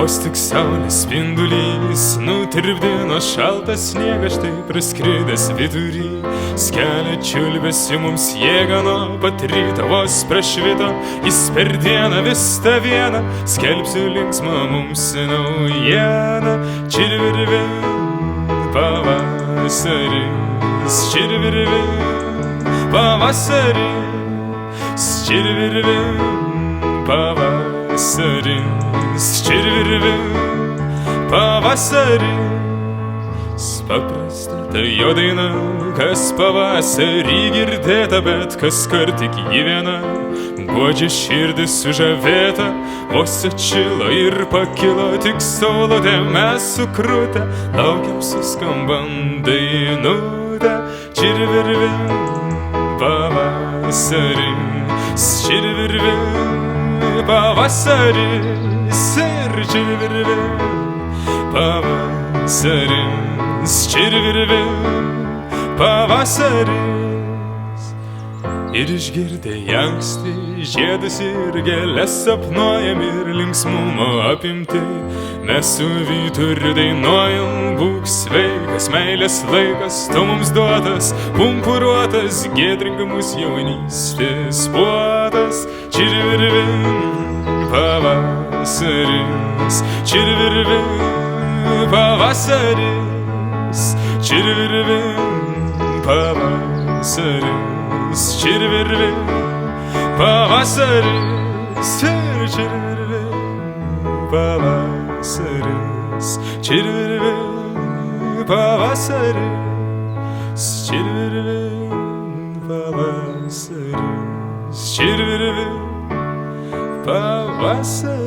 Vos tik saulės spindulys nutirpdino šaltą sniegą, štai praskridęs vidury skelia čiulbėsi mums jėga nuo pat ryto vos prašvito. Jis per dieną vis tą vieną skelbsiu linksmą mums naujieną. Čirvirvi pavasaris, čirvirvi pavasaris, čirvirvi pavasaris, čirvirvi pavasaris. Paprasta ta jo daina, kas pavasarį girdėta, bet kas kart tik ji viena guodžia širdis sužavėta. Vos atšilo ir pakilo, tik saulutė mes sukrutę laukiam suskambant dainutę. Čirvirvi pavasaris, čirvirvi pavasaris ir čirvirvi pavasaris, čirvirvi pavasaris. Ir išgirdę anksti žiedus ir gėles sapnuojam ir linksmumo apimti. Mes su vyturiu dainuojam, būk sveikas, meilės laikas tu mums duotas, pumpuruotas, giedringamus jaunystės puotas. Čirvirvi pavasaris, čirvirvi pavasaris, čirvirvi pavasaris, čirvirvi pavasaris ir čirvirvi pavasaris, čirvirvi pavasaris, čirvirvi pavasaris, čirvirvi pavasaris.